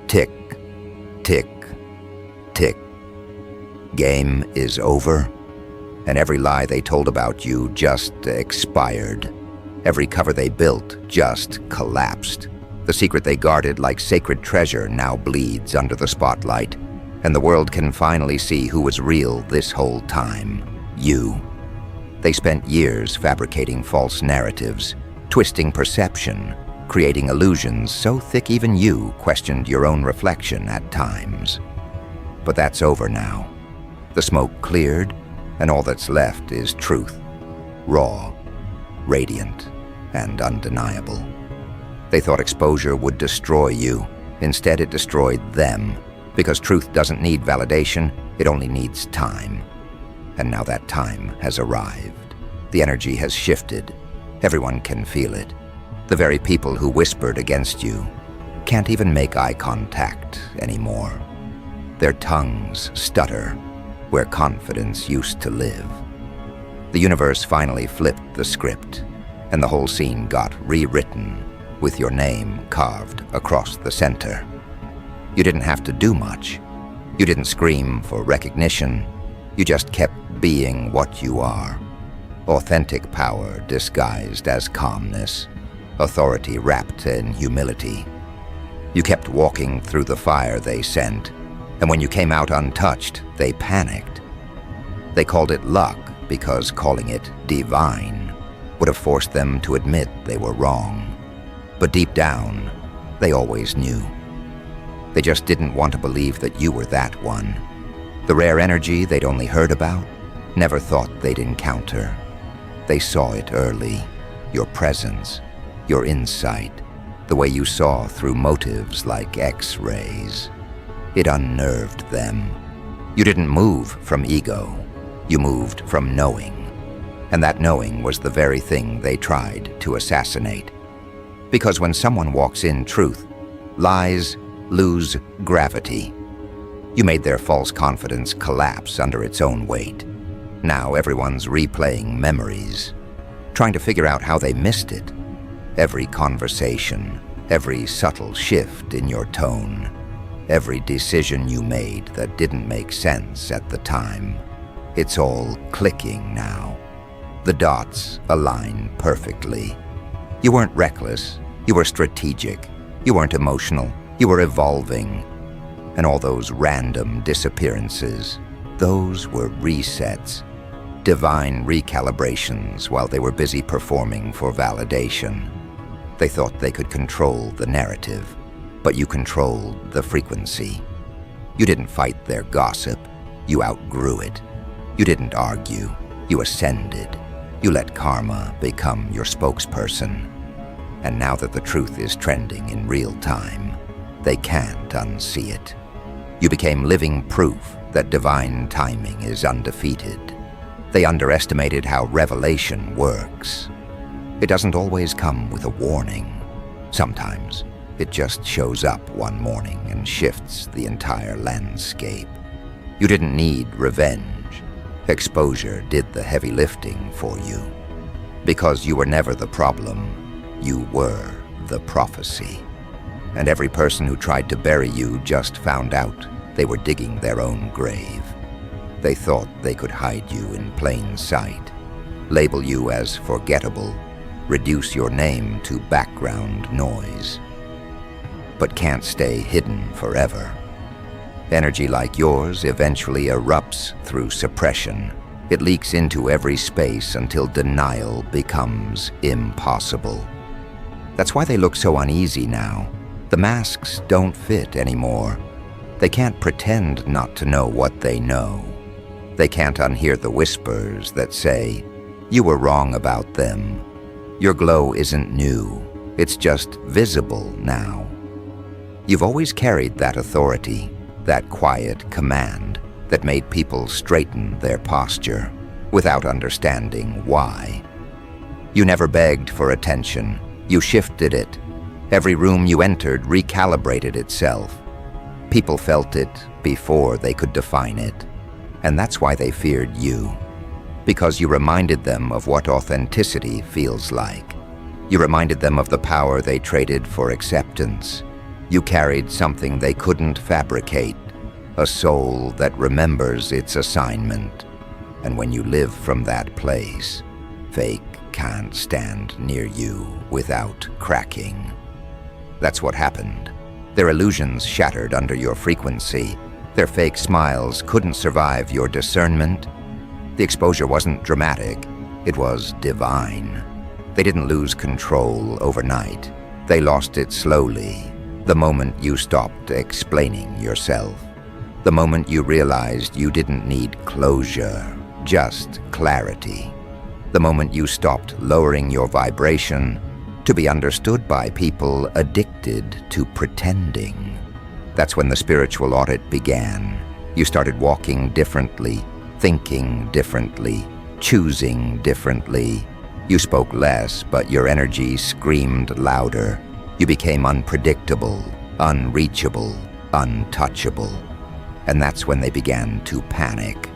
Tick, tick, tick. Game is over, and every lie they told about you just expired. Every cover they built just collapsed. The secret they guarded like sacred treasure now bleeds under the spotlight, and the world can finally see who was real this whole time. You. They spent years fabricating false narratives, twisting perception, creating illusions so thick even you questioned your own reflection at times. But that's over now. The smoke cleared, and all that's left is truth. Raw, radiant, and undeniable. They thought exposure would destroy you. Instead, it destroyed them, because truth doesn't need validation, it only needs time. And now that time has arrived. The energy has shifted. Everyone can feel it. The very people who whispered against you can't even make eye contact anymore. Their tongues stutter where confidence used to live. The universe finally flipped the script, and the whole scene got rewritten with your name carved across the center. You didn't have to do much. You didn't scream for recognition. You just kept being what you are. Authentic power disguised as calmness. Authority wrapped in humility. You kept walking through the fire they sent, and when you came out untouched, they panicked. They called it luck because calling it divine would have forced them to admit they were wrong. But deep down, they always knew. They just didn't want to believe that you were that one. The rare energy they'd only heard about, never thought they'd encounter. They saw it early, your presence, your insight, the way you saw through motives like X-rays. It unnerved them. You didn't move from ego. You moved from knowing. And that knowing was the very thing they tried to assassinate. Because when someone walks in truth, lies lose gravity. You made their false confidence collapse under its own weight. Now everyone's replaying memories, trying to figure out how they missed it. Every conversation, every subtle shift in your tone, every decision you made that didn't make sense at the time. It's all clicking now. The dots align perfectly. You weren't reckless, you were strategic. You weren't emotional, you were evolving. And all those random disappearances, those were resets. Divine recalibrations while they were busy performing for validation. They thought they could control the narrative, but you controlled the frequency. You didn't fight their gossip, you outgrew it. You didn't argue, you ascended. You let karma become your spokesperson. And now that the truth is trending in real time, they can't unsee it. You became living proof that divine timing is undefeated. They underestimated how revelation works. It doesn't always come with a warning. Sometimes it just shows up one morning and shifts the entire landscape. You didn't need revenge. Exposure did the heavy lifting for you. Because you were never the problem, you were the prophecy. And every person who tried to bury you just found out they were digging their own grave. They thought they could hide you in plain sight, label you as forgettable, reduce your name to background noise. But can't stay hidden forever. Energy like yours eventually erupts through suppression. It leaks into every space until denial becomes impossible. That's why they look so uneasy now. The masks don't fit anymore. They can't pretend not to know what they know. They can't unhear the whispers that say, "You were wrong about them. Your glow isn't new. It's just visible now." You've always carried that authority, that quiet command that made people straighten their posture without understanding why. You never begged for attention. You shifted it. Every room you entered recalibrated itself. People felt it before they could define it. And that's why they feared you. Because you reminded them of what authenticity feels like. You reminded them of the power they traded for acceptance. You carried something they couldn't fabricate, a soul that remembers its assignment. And when you live from that place, fake can't stand near you without cracking. That's what happened. Their illusions shattered under your frequency. Their fake smiles couldn't survive your discernment. The exposure wasn't dramatic, it was divine. They didn't lose control overnight. They lost it slowly, the moment you stopped explaining yourself. The moment you realized you didn't need closure, just clarity. The moment you stopped lowering your vibration to be understood by people addicted to pretending. That's when the spiritual audit began. You started walking differently, thinking differently, choosing differently. You spoke less, but your energy screamed louder. You became unpredictable, unreachable, untouchable. And that's when they began to panic.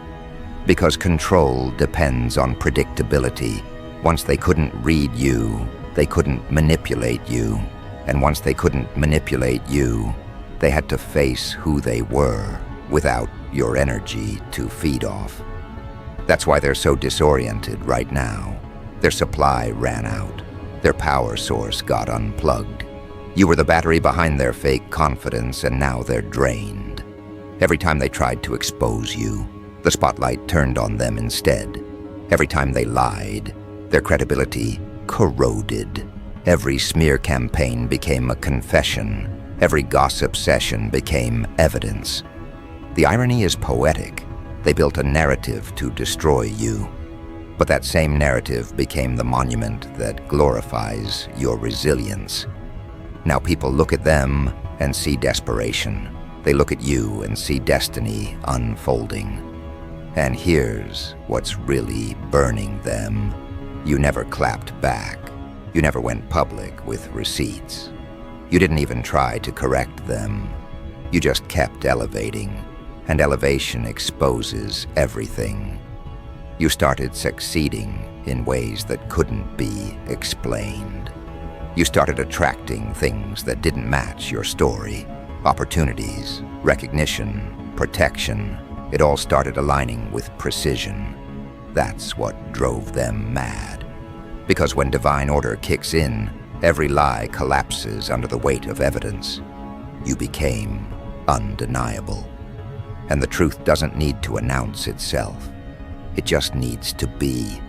Because control depends on predictability. Once they couldn't read you, they couldn't manipulate you. And once they couldn't manipulate you, they had to face who they were without your energy to feed off. That's why they're so disoriented right now. Their supply ran out. Their power source got unplugged. You were the battery behind their fake confidence, and now they're drained. Every time they tried to expose you, the spotlight turned on them instead. Every time they lied, their credibility corroded. Every smear campaign became a confession. Every gossip session became evidence. The irony is poetic. They built a narrative to destroy you. But that same narrative became the monument that glorifies your resilience. Now people look at them and see desperation. They look at you and see destiny unfolding. And here's what's really burning them. You never clapped back. You never went public with receipts. You didn't even try to correct them. You just kept elevating, and elevation exposes everything. You started succeeding in ways that couldn't be explained. You started attracting things that didn't match your story. Opportunities, recognition, protection. It all started aligning with precision. That's what drove them mad. Because when divine order kicks in, every lie collapses under the weight of evidence. You became undeniable. And the truth doesn't need to announce itself. It just needs to be.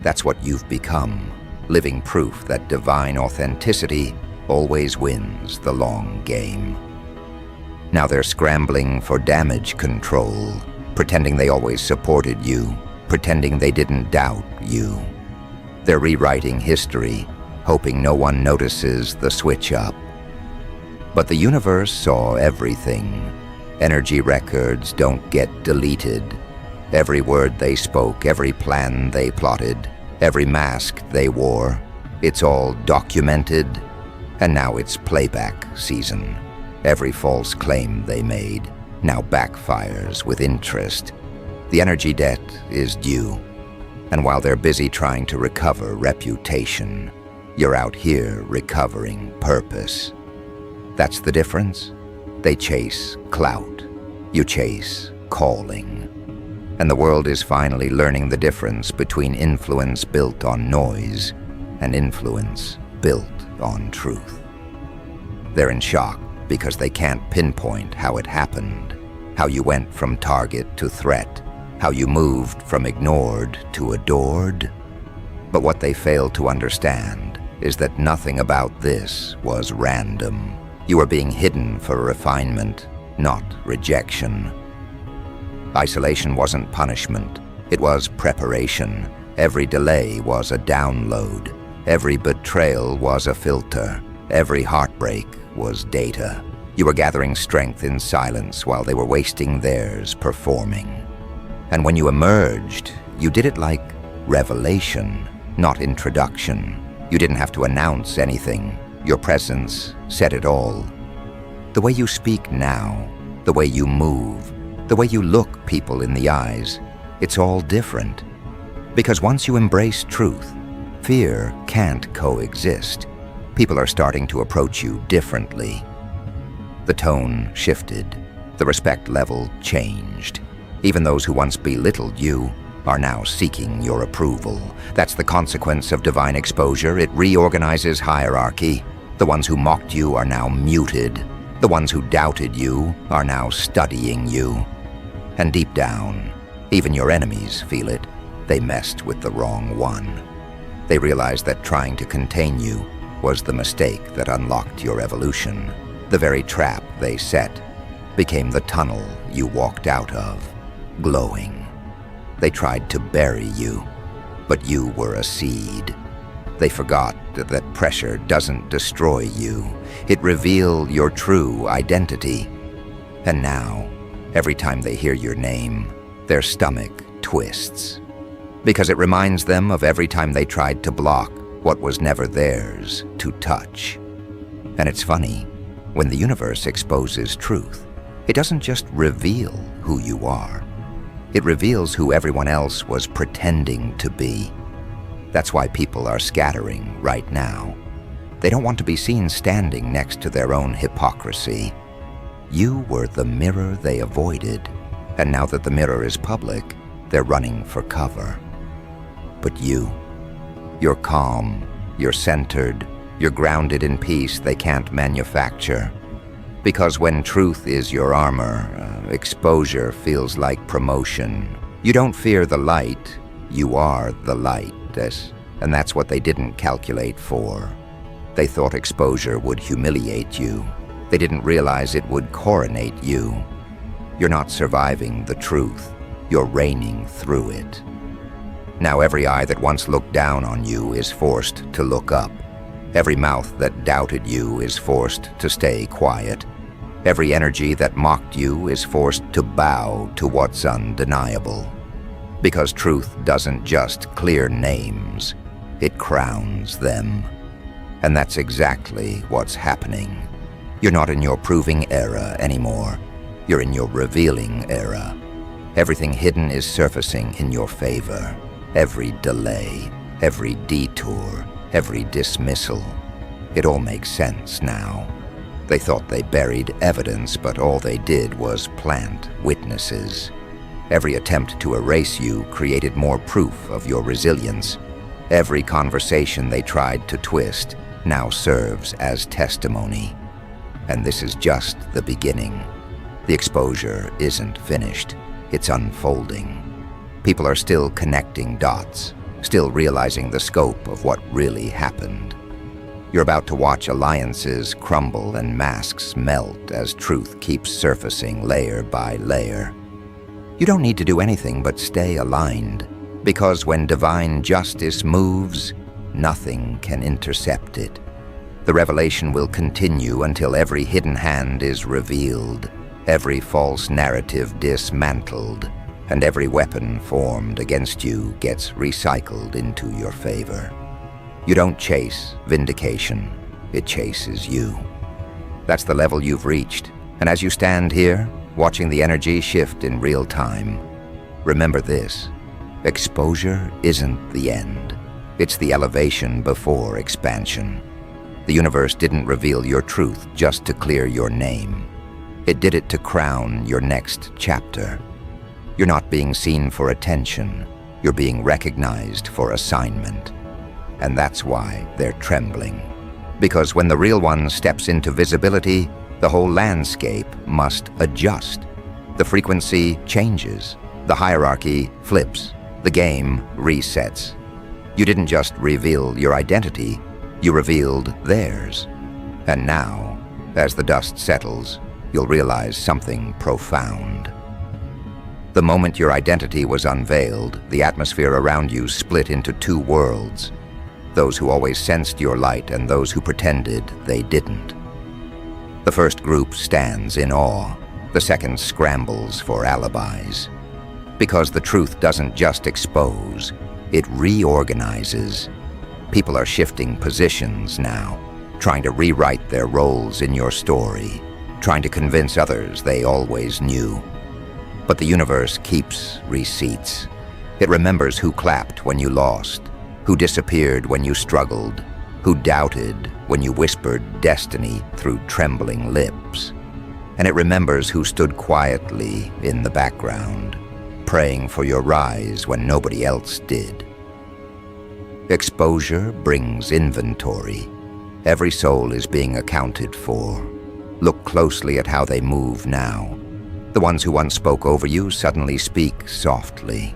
That's what you've become, living proof that divine authenticity always wins the long game. Now they're scrambling for damage control, pretending they always supported you, pretending they didn't doubt you. They're rewriting history, hoping no one notices the switch up. But the universe saw everything. Energy records don't get deleted. Every word they spoke, every plan they plotted, every mask they wore, it's all documented. And now it's playback season. Every false claim they made now backfires with interest. The energy debt is due. And while they're busy trying to recover reputation, you're out here recovering purpose. That's the difference. They chase clout. You chase calling. And the world is finally learning the difference between influence built on noise and influence built on truth. They're in shock because they can't pinpoint how it happened, how you went from target to threat, how you moved from ignored to adored. But what they fail to understand is that nothing about this was random. You were being hidden for refinement, not rejection. Isolation wasn't punishment, it was preparation. Every delay was a download. Every betrayal was a filter. Every heartbreak was data. You were gathering strength in silence while they were wasting theirs performing. And when you emerged, you did it like revelation, not introduction. You didn't have to announce anything. Your presence said it all. The way you speak now, the way you move, the way you look people in the eyes, it's all different. Because once you embrace truth, fear can't coexist. People are starting to approach you differently. The tone shifted. The respect level changed. Even those who once belittled you are now seeking your approval. That's the consequence of divine exposure. It reorganizes hierarchy. The ones who mocked you are now muted. The ones who doubted you are now studying you. And deep down, even your enemies feel it. They messed with the wrong one. They realized that trying to contain you was the mistake that unlocked your evolution. The very trap they set became the tunnel you walked out of, glowing. They tried to bury you, but you were a seed. They forgot that pressure doesn't destroy you. It reveals your true identity. And now, every time they hear your name, their stomach twists. Because it reminds them of every time they tried to block what was never theirs to touch. And it's funny, when the universe exposes truth, it doesn't just reveal who you are. It reveals who everyone else was pretending to be. That's why people are scattering right now. They don't want to be seen standing next to their own hypocrisy. You were the mirror they avoided, and now that the mirror is public, they're running for cover. But you're calm, you're centered, you're grounded in peace they can't manufacture. Because when truth is your armor, exposure feels like promotion. You don't fear the light, you are the light. And that's what they didn't calculate for. They thought exposure would humiliate you. They didn't realize it would coronate you. You're not surviving the truth, you're reigning through it. Now every eye that once looked down on you is forced to look up. Every mouth that doubted you is forced to stay quiet. Every energy that mocked you is forced to bow to what's undeniable. Because truth doesn't just clear names, it crowns them. And that's exactly what's happening. You're not in your proving era anymore. You're in your revealing era. Everything hidden is surfacing in your favor. Every delay, every detour, every dismissal. It all makes sense now. They thought they buried evidence, but all they did was plant witnesses. Every attempt to erase you created more proof of your resilience. Every conversation they tried to twist now serves as testimony. And this is just the beginning. The exposure isn't finished. It's unfolding. People are still connecting dots, still realizing the scope of what really happened. You're about to watch alliances crumble and masks melt as truth keeps surfacing layer by layer. You don't need to do anything but stay aligned, because when divine justice moves, nothing can intercept it. The revelation will continue until every hidden hand is revealed, every false narrative dismantled, and every weapon formed against you gets recycled into your favor. You don't chase vindication, it chases you. That's the level you've reached, and as you stand here, watching the energy shift in real time, remember this: exposure isn't the end. It's the elevation before expansion. The universe didn't reveal your truth just to clear your name. It did it to crown your next chapter. You're not being seen for attention. You're being recognized for assignment. And that's why they're trembling. Because when the real one steps into visibility, the whole landscape must adjust. The frequency changes. The hierarchy flips. The game resets. You didn't just reveal your identity, you revealed theirs. And now, as the dust settles, you'll realize something profound. The moment your identity was unveiled, the atmosphere around you split into two worlds. Those who always sensed your light and those who pretended they didn't. The first group stands in awe. The second scrambles for alibis. Because the truth doesn't just expose, it reorganizes. People are shifting positions now, trying to rewrite their roles in your story, trying to convince others they always knew. But the universe keeps receipts. It remembers who clapped when you lost, who disappeared when you struggled, who doubted when you whispered destiny through trembling lips. and it remembers who stood quietly in the background, praying for your rise when nobody else did. Exposure brings inventory. Every soul is being accounted for. Look closely at how they move now. The ones who once spoke over you suddenly speak softly.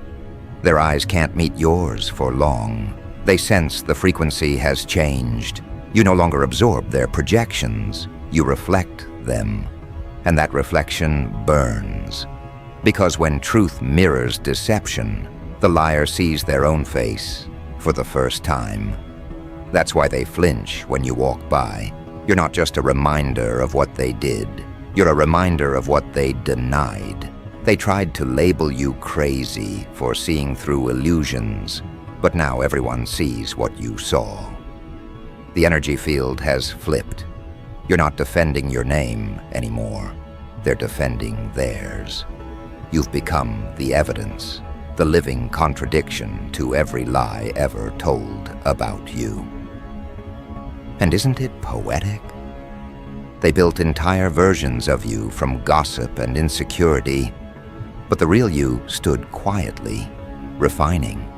Their eyes can't meet yours for long. They sense the frequency has changed. You no longer absorb their projections. You reflect them. And that reflection burns. Because when truth mirrors deception, the liar sees their own face for the first time. That's why they flinch when you walk by. You're not just a reminder of what they did. You're a reminder of what they denied. They tried to label you crazy for seeing through illusions, but now everyone sees what you saw. The energy field has flipped. You're not defending your name anymore. They're defending theirs. You've become the evidence, the living contradiction to every lie ever told about you. And isn't it poetic? They built entire versions of you from gossip and insecurity, but the real you stood quietly, refining.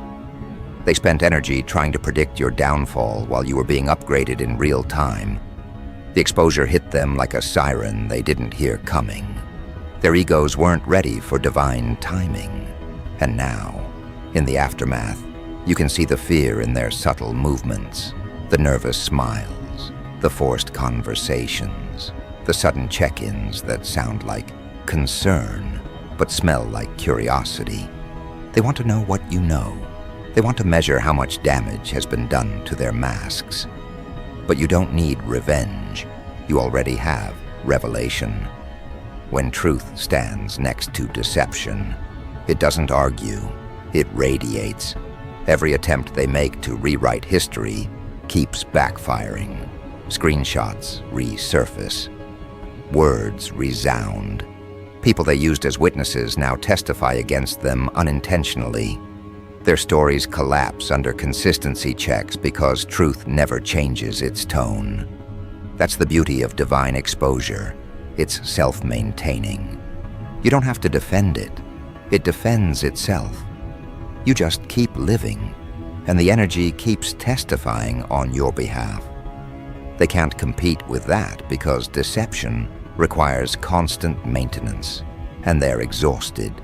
They spent energy trying to predict your downfall while you were being upgraded in real time. The exposure hit them like a siren they didn't hear coming. Their egos weren't ready for divine timing. And now, in the aftermath, you can see the fear in their subtle movements, the nervous smiles, the forced conversations, the sudden check-ins that sound like concern but smell like curiosity. They want to know what you know. They want to measure how much damage has been done to their masks. But you don't need revenge. You already have revelation. When truth stands next to deception, it doesn't argue, it radiates. Every attempt they make to rewrite history keeps backfiring. Screenshots resurface. Words resound. People they used as witnesses now testify against them unintentionally. Their stories collapse under consistency checks because truth never changes its tone. That's the beauty of divine exposure. It's self-maintaining. You don't have to defend it. It defends itself. You just keep living, and the energy keeps testifying on your behalf. They can't compete with that because deception requires constant maintenance, and they're exhausted.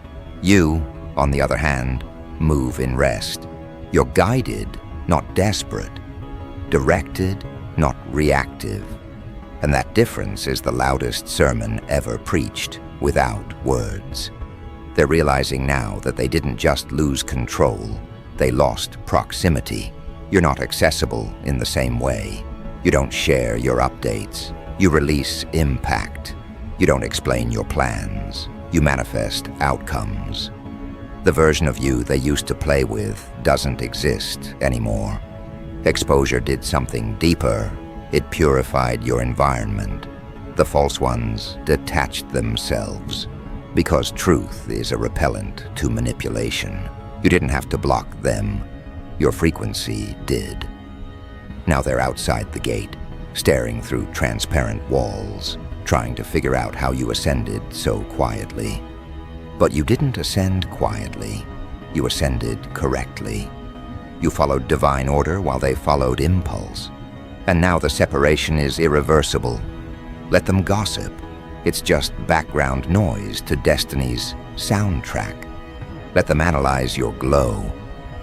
You, on the other hand, move in rest. You're guided, not desperate. Directed, not reactive. And that difference is the loudest sermon ever preached, without words. They're realizing now that they didn't just lose control, they lost proximity. You're not accessible in the same way. You don't share your updates. You release impact. You don't explain your plans. You manifest outcomes. The version of you they used to play with doesn't exist anymore. Exposure did something deeper. It purified your environment. The false ones detached themselves. Because truth is a repellent to manipulation. You didn't have to block them. Your frequency did. Now they're outside the gate, staring through transparent walls, trying to figure out how you ascended so quietly. But you didn't ascend quietly. You ascended correctly. You followed divine order while they followed impulse. And now the separation is irreversible. Let them gossip. It's just background noise to destiny's soundtrack. Let them analyze your glow.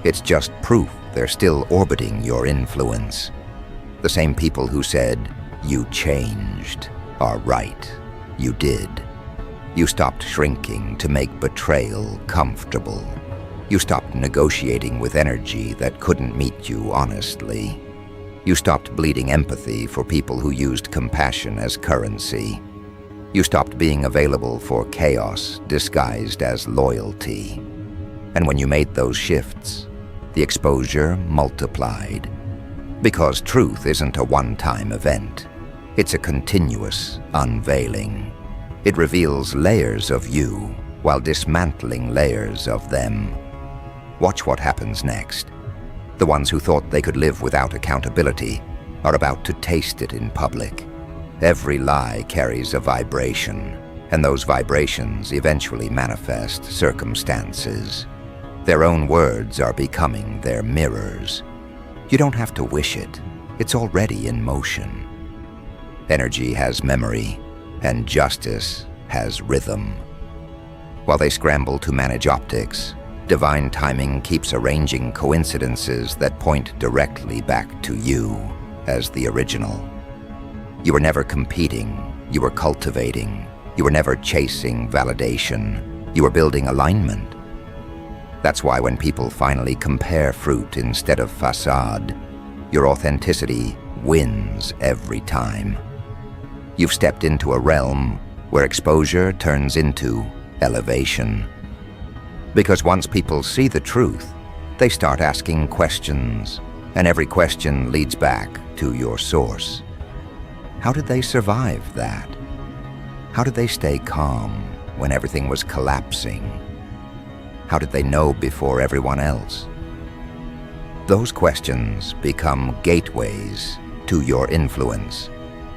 It's just proof they're still orbiting your influence. The same people who said, "You changed," are right. You did. You stopped shrinking to make betrayal comfortable. You stopped negotiating with energy that couldn't meet you honestly. You stopped bleeding empathy for people who used compassion as currency. You stopped being available for chaos disguised as loyalty. And when you made those shifts, the exposure multiplied. Because truth isn't a one-time event. It's a continuous unveiling. It reveals layers of you while dismantling layers of them. Watch what happens next. The ones who thought they could live without accountability are about to taste it in public. Every lie carries a vibration. And those vibrations eventually manifest circumstances. Their own words are becoming their mirrors. You don't have to wish it. It's already in motion. Energy has memory, and justice has rhythm. While they scramble to manage optics, divine timing keeps arranging coincidences that point directly back to you as the original. You were never competing, you were cultivating. You were never chasing validation, you were building alignment. That's why when people finally compare fruit instead of facade, your authenticity wins every time. You've stepped into a realm where exposure turns into elevation. Because once people see the truth, they start asking questions, and every question leads back to your source. How did they survive that? How did they stay calm when everything was collapsing? How did they know before everyone else? Those questions become gateways to your influence.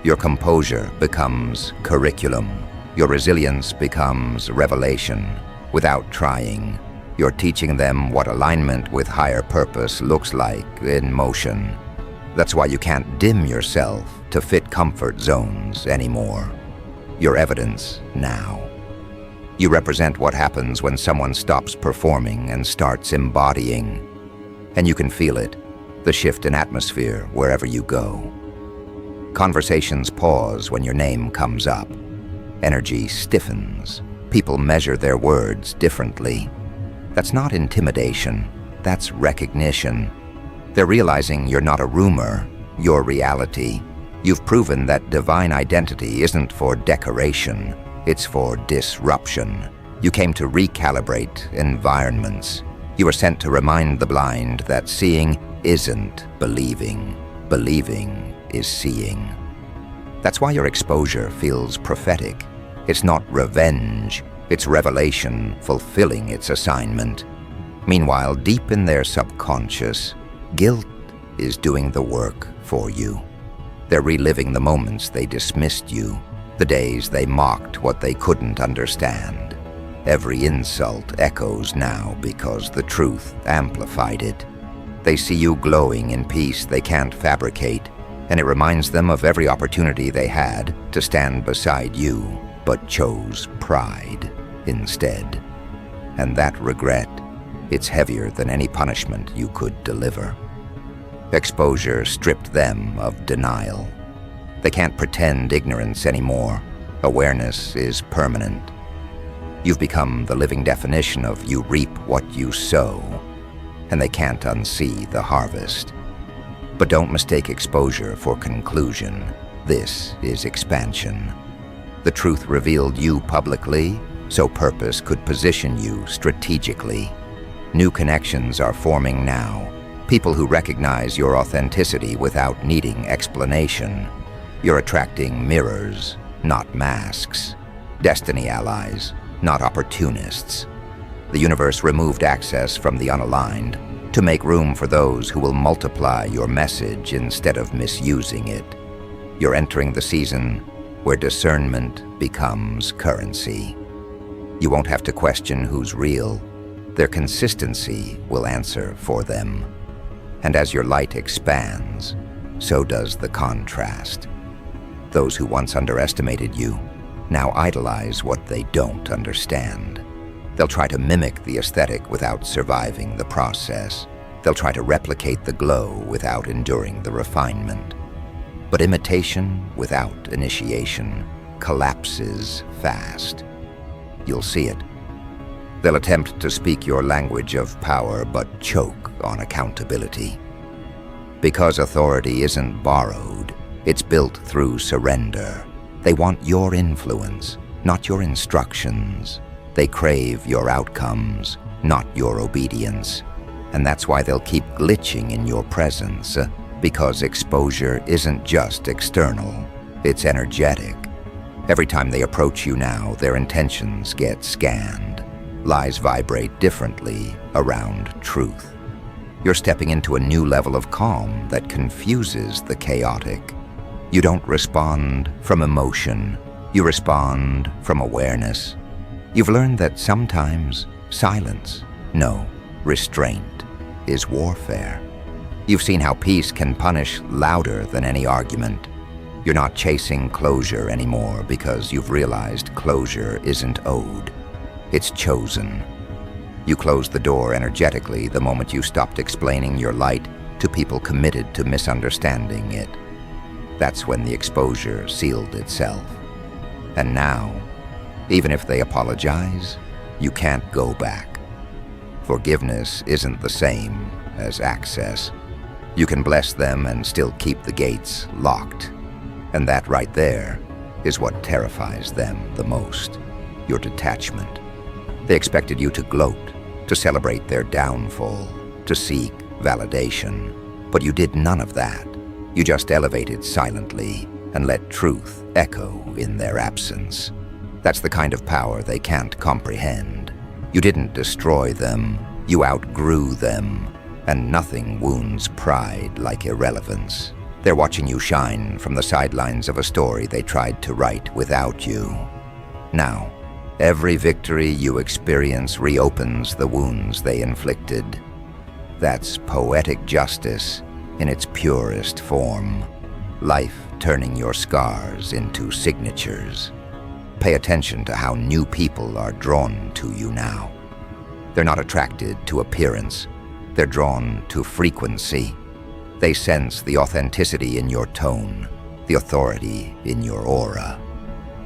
Your composure becomes curriculum. Your resilience becomes revelation. Without trying, you're teaching them what alignment with higher purpose looks like in motion. That's why you can't dim yourself to fit comfort zones anymore. You're evidence now. You represent what happens when someone stops performing and starts embodying. And you can feel it, the shift in atmosphere wherever you go. Conversations pause when your name comes up. Energy stiffens. People measure their words differently. That's not intimidation, that's recognition. They're realizing you're not a rumor, you're reality. You've proven that divine identity isn't for decoration, it's for disruption. You came to recalibrate environments. You were sent to remind the blind that seeing isn't believing. Believing is seeing. That's why your exposure feels prophetic. It's not revenge, it's revelation fulfilling its assignment. Meanwhile, deep in their subconscious, guilt is doing the work for you. They're reliving the moments they dismissed you, the days they mocked what they couldn't understand. Every insult echoes now because the truth amplified it. They see you glowing in peace they can't fabricate, and it reminds them of every opportunity they had to stand beside you, but chose pride instead. And that regret, it's heavier than any punishment you could deliver. Exposure stripped them of denial. They can't pretend ignorance anymore. Awareness is permanent. You've become the living definition of you reap what you sow, and they can't unsee the harvest. But don't mistake exposure for conclusion. This is expansion. The truth revealed you publicly, so purpose could position you strategically. New connections are forming now. People who recognize your authenticity without needing explanation. You're attracting mirrors, not masks. Destiny allies, not opportunists. The universe removed access from the unaligned to make room for those who will multiply your message instead of misusing it. You're entering the season where discernment becomes currency. You won't have to question who's real. Their consistency will answer for them. And as your light expands, so does the contrast. Those who once underestimated you now idolize what they don't understand. They'll try to mimic the aesthetic without surviving the process. They'll try to replicate the glow without enduring the refinement. But imitation without initiation collapses fast. You'll see it. They'll attempt to speak your language of power but choke on accountability. Because authority isn't borrowed, it's built through surrender. They want your influence, not your instructions. They crave your outcomes, not your obedience. And that's why they'll keep glitching in your presence, because exposure isn't just external, it's energetic. Every time they approach you now, their intentions get scanned. Lies vibrate differently around truth. You're stepping into a new level of calm that confuses the chaotic. You don't respond from emotion, You respond from awareness. You've learned that sometimes silence, no, restraint, is warfare. You've seen how peace can punish louder than any argument. You're not chasing closure anymore because you've realized closure isn't owed. It's chosen. You closed the door energetically the moment you stopped explaining your light to people committed to misunderstanding it. That's when the exposure sealed itself. And now, even if they apologize, you can't go back. Forgiveness isn't the same as access. You can bless them and still keep the gates locked. And that right there is what terrifies them the most, your detachment. They expected you to gloat, to celebrate their downfall, to seek validation. But you did none of that. You just elevated silently and let truth echo in their absence. That's the kind of power they can't comprehend. You didn't destroy them, you outgrew them, and nothing wounds pride like irrelevance. They're watching you shine from the sidelines of a story they tried to write without you. Now, every victory you experience reopens the wounds they inflicted. That's poetic justice in its purest form. Life turning your scars into signatures. Pay attention to how new people are drawn to you now. They're not attracted to appearance. They're drawn to frequency. They sense the authenticity in your tone, the authority in your aura.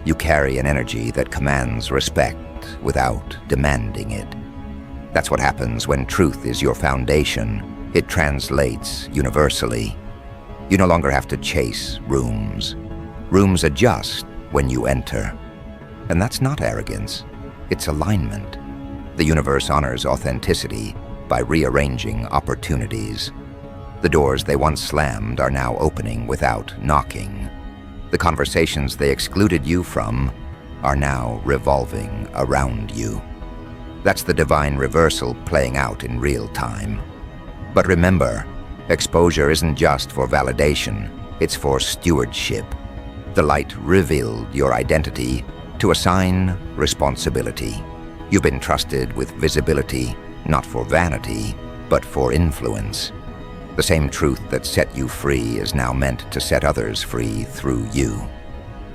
You carry an energy that commands respect without demanding it. That's what happens when truth is your foundation. It translates universally. You no longer have to chase rooms. Rooms adjust when you enter. And that's not arrogance, it's alignment. The universe honors authenticity by rearranging opportunities. The doors they once slammed are now opening without knocking. The conversations they excluded you from are now revolving around you. That's the divine reversal playing out in real time. But remember, exposure isn't just for validation, it's for stewardship. The light revealed your identity to assign responsibility. You've been trusted with visibility, not for vanity, but for influence. The same truth that set you free is now meant to set others free through you.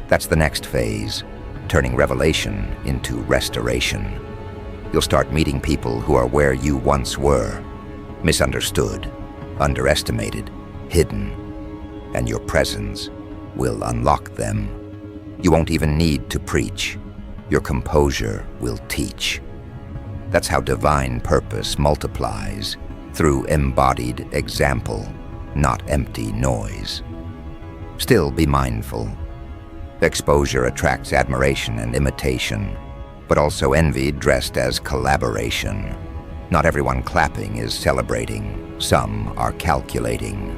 That's the next phase, turning revelation into restoration. You'll start meeting people who are where you once were, misunderstood, underestimated, hidden, and your presence will unlock them. You won't even need to preach. Your composure will teach. That's how divine purpose multiplies, through embodied example, not empty noise. Still be mindful. Exposure attracts admiration and imitation, but also envy dressed as collaboration. Not everyone clapping is celebrating. Some are calculating.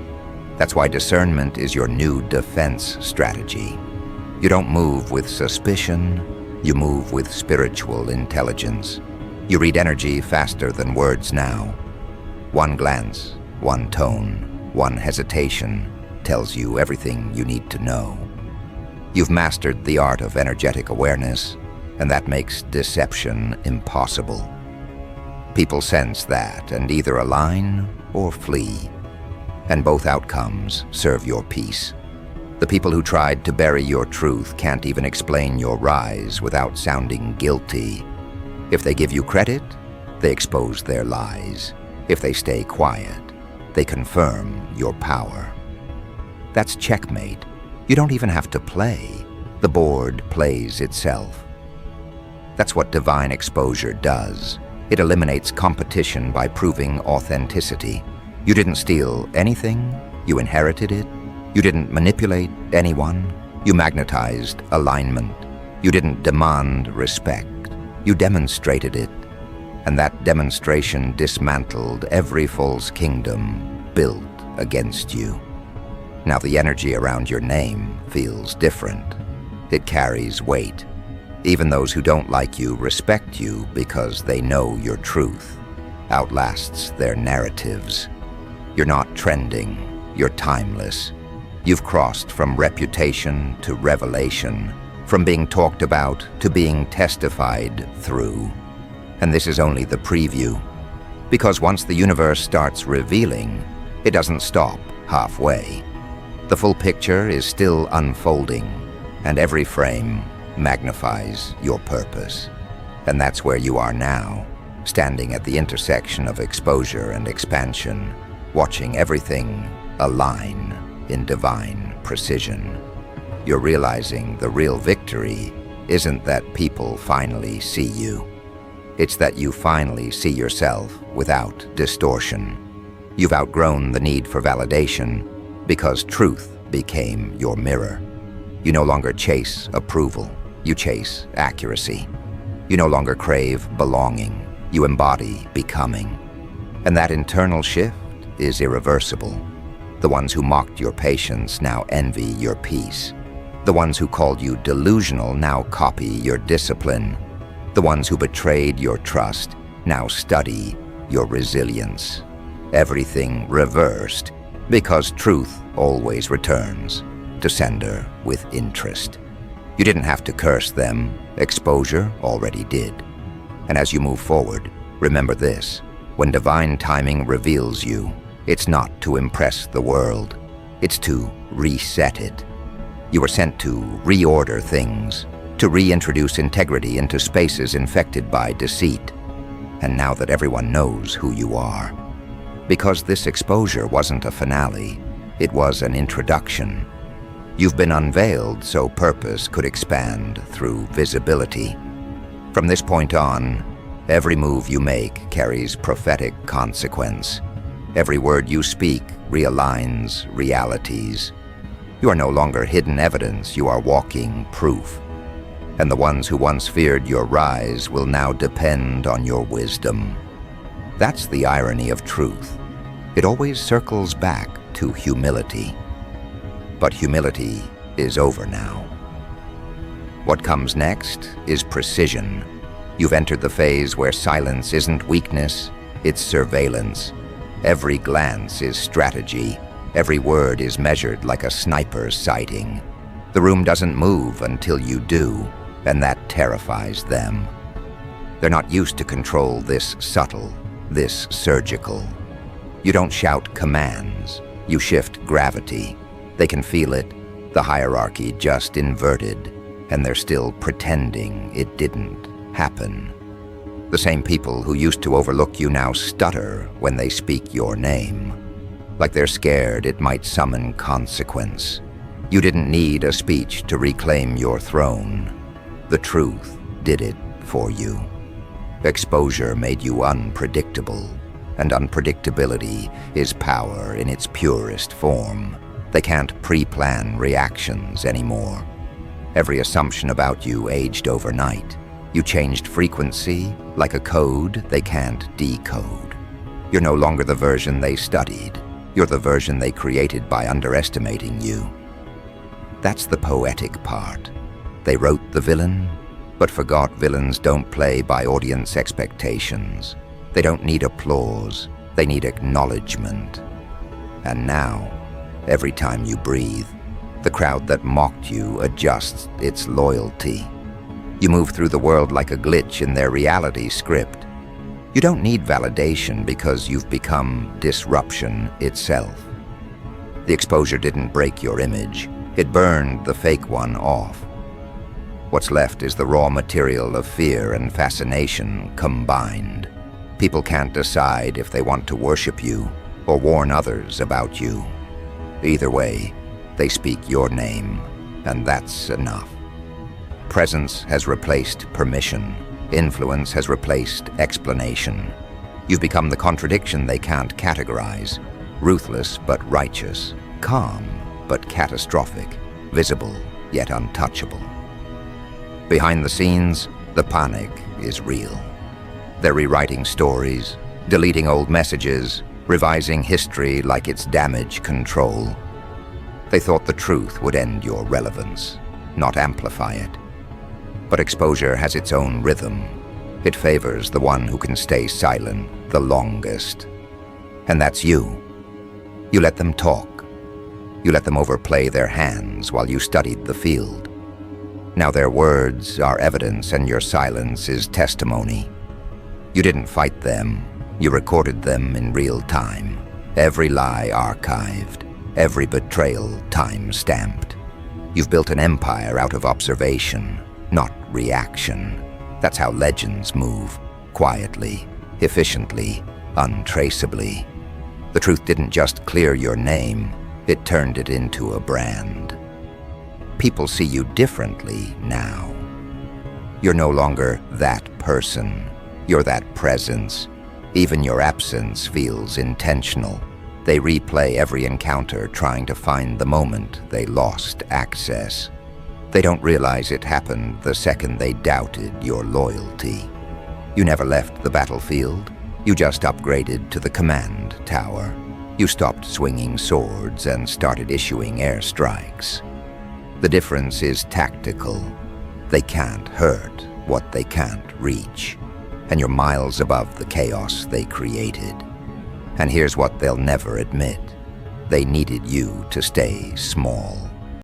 That's why discernment is your new defense strategy. You don't move with suspicion, you move with spiritual intelligence. You read energy faster than words now. One glance, one tone, one hesitation tells you everything you need to know. You've mastered the art of energetic awareness, and that makes deception impossible. People sense that and either align or flee, and both outcomes serve your peace. The people who tried to bury your truth can't even explain your rise without sounding guilty. If they give you credit, they expose their lies. If they stay quiet, they confirm your power. That's checkmate. You don't even have to play. The board plays itself. That's what divine exposure does. It eliminates competition by proving authenticity. You didn't steal anything, you inherited it. You didn't manipulate anyone, you magnetized alignment. You didn't demand respect, you demonstrated it. And that demonstration dismantled every false kingdom built against you. Now the energy around your name feels different. It carries weight. Even those who don't like you respect you because they know your truth outlasts their narratives. You're not trending, you're timeless. You've crossed from reputation to revelation, from being talked about to being testified through. And this is only the preview, because once the universe starts revealing, it doesn't stop halfway. The full picture is still unfolding, and every frame magnifies your purpose. And that's where you are now, standing at the intersection of exposure and expansion, watching everything align in divine precision. You're realizing the real victory isn't that people finally see you. It's that you finally see yourself without distortion. You've outgrown the need for validation because truth became your mirror. You no longer chase approval, you chase accuracy. You no longer crave belonging, you embody becoming. And that internal shift is irreversible. The ones who mocked your patience now envy your peace. The ones who called you delusional now copy your discipline. The ones who betrayed your trust now study your resilience. Everything reversed because truth always returns to sender with interest. You didn't have to curse them, exposure already did. And as you move forward, remember this: when divine timing reveals you, it's not to impress the world, it's to reset it. You were sent to reorder things, to reintroduce integrity into spaces infected by deceit. And now that everyone knows who you are, because this exposure wasn't a finale, it was an introduction. You've been unveiled so purpose could expand through visibility. From this point on, every move you make carries prophetic consequence. Every word you speak realigns realities. You are no longer hidden evidence, you are walking proof. And the ones who once feared your rise will now depend on your wisdom. That's the irony of truth. It always circles back to humility. But humility is over now. What comes next is precision. You've entered the phase where silence isn't weakness, it's surveillance. Every glance is strategy. Every word is measured like a sniper's sighting. The room doesn't move until you do, and that terrifies them. They're not used to control this subtle, this surgical. You don't shout commands, you shift gravity. They can feel it, the hierarchy just inverted, and they're still pretending it didn't happen. The same people who used to overlook you now stutter when they speak your name, like they're scared it might summon consequence. You didn't need a speech to reclaim your throne. The truth did it for you. Exposure made you unpredictable, and unpredictability is power in its purest form. They can't pre-plan reactions anymore. Every assumption about you aged overnight. You changed frequency like a code they can't decode. You're no longer the version they studied. You're the version they created by underestimating you. That's the poetic part. They wrote the villain, but forgot villains don't play by audience expectations. They don't need applause, they need acknowledgement. And now, every time you breathe, the crowd that mocked you adjusts its loyalty. You move through the world like a glitch in their reality script. You don't need validation because you've become disruption itself. The exposure didn't break your image, it burned the fake one off. What's left is the raw material of fear and fascination combined. People can't decide if they want to worship you or warn others about you. Either way, they speak your name, and that's enough. Presence has replaced permission. Influence has replaced explanation. You've become the contradiction they can't categorize. Ruthless but righteous. Calm but catastrophic. Visible yet untouchable. Behind the scenes, the panic is real. They're rewriting stories, deleting old messages, revising history like it's damage control. They thought the truth would end your relevance, not amplify it. But exposure has its own rhythm. It favors the one who can stay silent the longest. And that's you. You let them talk. You let them overplay their hands while you studied the field. Now their words are evidence and your silence is testimony. You didn't fight them, you recorded them in real time. Every lie archived, every betrayal time-stamped. You've built an empire out of observation, not reaction. That's how legends move, quietly, efficiently, untraceably. The truth didn't just clear your name, it turned it into a brand. People see you differently now. You're no longer that person, you're that presence. Even your absence feels intentional. They replay every encounter trying to find the moment they lost access. They don't realize it happened the second they doubted your loyalty. You never left the battlefield. You just upgraded to the command tower. You stopped swinging swords and started issuing airstrikes. The difference is tactical. They can't hurt what they can't reach. And you're miles above the chaos they created. And here's what they'll never admit. They needed you to stay small.